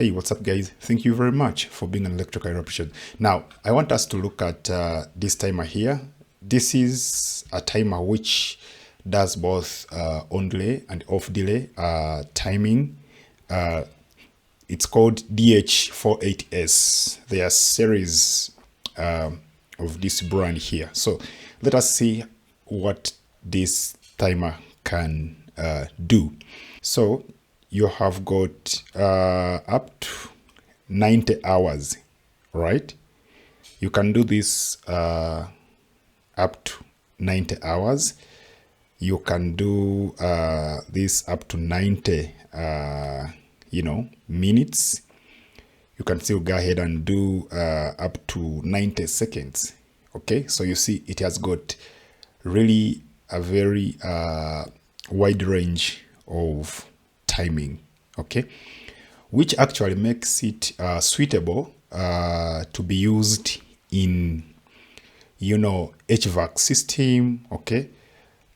Hey, what's up guys? Thank you very much for being an electrical eruption. Now, I want us to look at this timer here. This is a timer which does both on delay and off delay timing. It's called DH48S. They are series of this brand here. So let us see what this timer can do. So you have got up to 90 hours, right? You can do this up to 90 hours. You can do this up to 90 minutes. You can still go ahead and do up to 90 seconds. Okay, so you see it has got really a very wide range of timing, okay, which actually makes it suitable to be used in HVAC system, okay,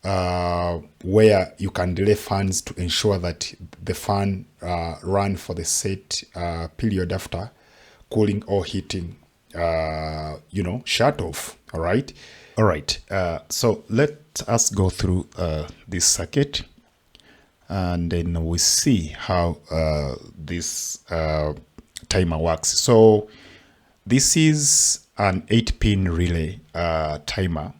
where you can delay fans to ensure that the fan run for the set period after cooling or heating shut off. All right, so let us go through this circuit, and then we see how this timer works. So this is an 8-pin relay timer.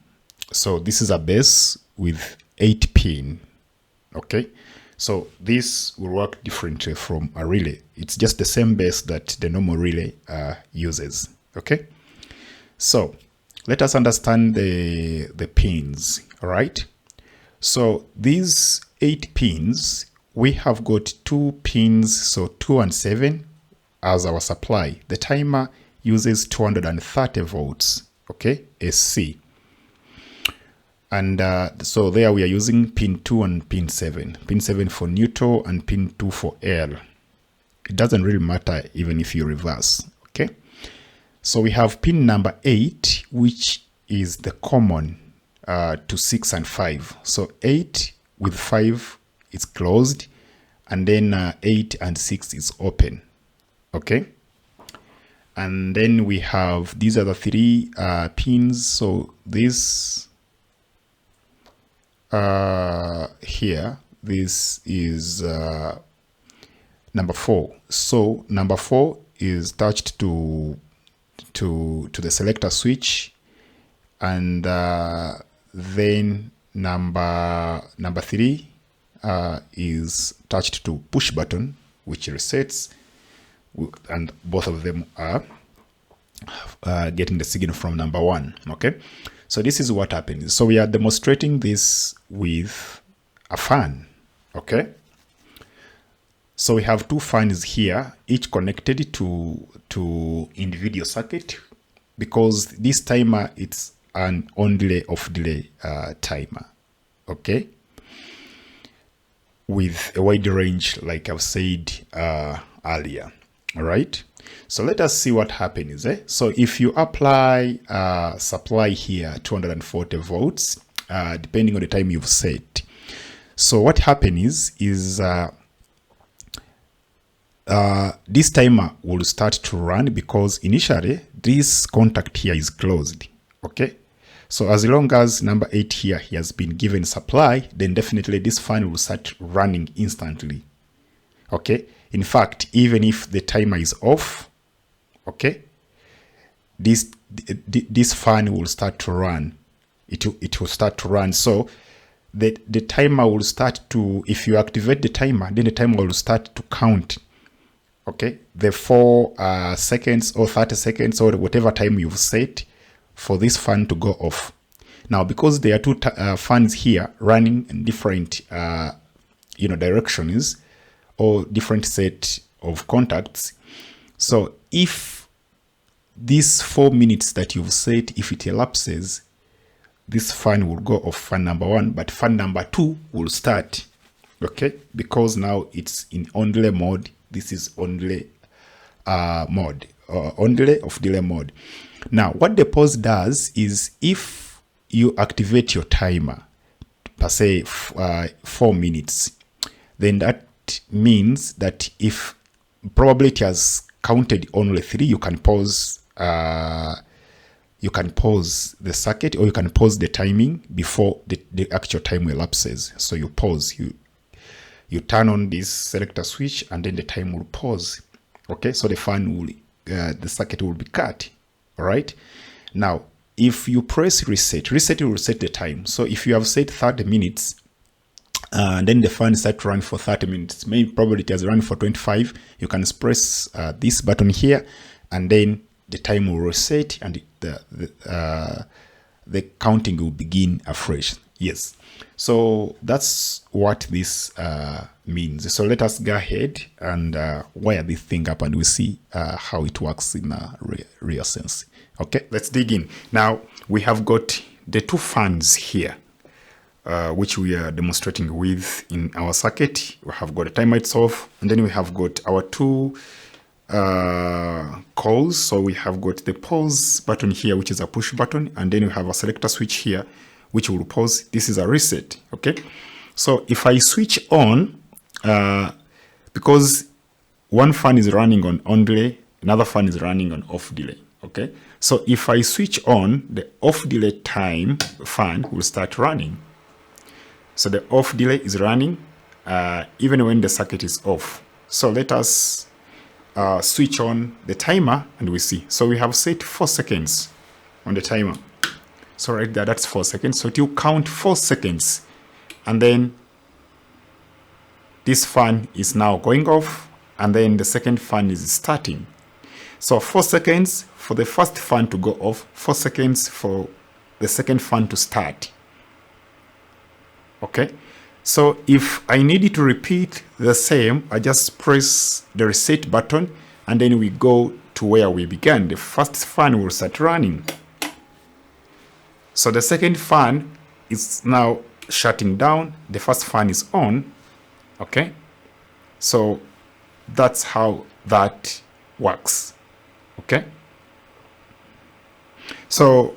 So this is a base with 8-pin. Okay, so this will work differently from a relay. It's just the same base that the normal relay uses. Okay, so let us understand the pins. All right, so these 8 pins, we have got 2 pins, so 2 and 7 as our supply. The timer uses 230 volts, okay, SC. And so there we are using pin 2 and pin 7. Pin 7 for neutral and pin 2 for L. It doesn't really matter even if you reverse, okay? So we have pin number 8, which is the common to 6 and 5. So 8 with 5 is closed, and then 8 and 6 is open, okay? And then we have, these are the 3 pins. So this here, this is number 4. So number 4 is touched to the selector switch, and then number 3 is touched to push button, which resets, and both of them are getting the signal from number 1. Okay, so this is what happens. So we are demonstrating this with a fan. Okay, so we have 2 fans here, each connected to individual circuit, because this timer, it's an on delay off delay timer, okay, with a wide range, like I've said earlier. All right, so let us see what happens. So if you apply supply here 240 volts, depending on the time you've set, so what happens is this timer will start to run, because initially this contact here is closed. Okay, so as long as number 8 here, he has been given supply, then definitely this fan will start running instantly. Okay, in fact, even if the timer is off, okay, this fan will start to run. It will start to run. So the timer will start to, if you activate the timer, then the timer will start to count. Okay, the 4 seconds or 30 seconds or whatever time you've set for this fan to go off. Now, because there are 2 fans here running in different directions, or different set of contacts, so if these 4 minutes that you've set, if it elapses, this fan will go off, fan number 1, but fan number 2 will start. Okay, because now it's in on delay mode. This is on delay mode, on delay off delay mode. Now, what the pause does is, if you activate your timer per se 4 minutes, then that means that if probably it has counted only 3. You can pause the circuit, or you can pause the timing before the actual time elapses. So you pause, you turn on this selector switch, and then the time will pause. Okay, so the fan will the circuit will be cut. All right, now if you press reset will reset the time. So if you have set 30 minutes, then the fan start to run for 30 minutes, maybe probably it has run for 25, you can press this button here, and then the time will reset, and the counting will begin afresh. Yes, so that's what this means. So let us go ahead and wire this thing up, and we see how it works in a real sense. Okay, let's dig in. Now we have got the 2 fans here, which we are demonstrating with in our circuit. We have got a timer itself, and then we have got our 2 calls. So we have got the pause button here, which is a push button, and then we have a selector switch here, which will pause. This is a reset. Okay, so if I switch on, because one fan is running on delay, another fan is running on off delay. Okay, so if I switch on, the off delay time fan will start running. So the off delay is running even when the circuit is off. So let us switch on the timer, and we see. So we have set 4 seconds on the timer. So right there, that's 4 seconds. So it will count 4 seconds, and then this fan is now going off, and then the second fan is starting. So 4 seconds for the first fan to go off, 4 seconds for the second fan to start. Okay, so if I need to repeat the same, I just press the reset button, and then we go to where we began. The first fan will start running. So the second fan is now shutting down. The first fan is on. Okay, so that's how that works. Okay, so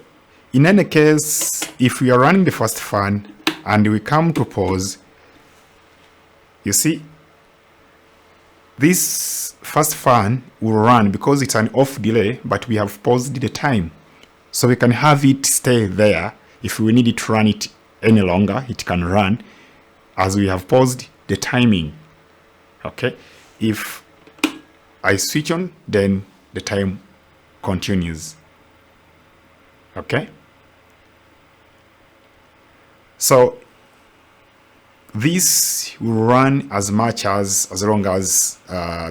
in any case, if we are running the first fan and we come to pause, you see this first fan will run because it's an off delay, but we have paused the time, so we can have it stay there. If we need it to run it any longer, it can run as we have paused the timing. Okay, if I switch on, then the time continues. Okay, so this will run as long as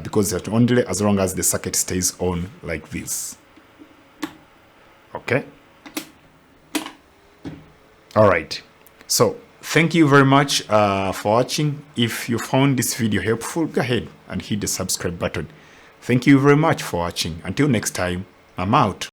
because it's on delay, as long as the circuit stays on like this. Okay, all right, so thank you very much for watching. If you found this video helpful, go ahead and hit the subscribe button. Thank you very much for watching. Until next time, I'm out.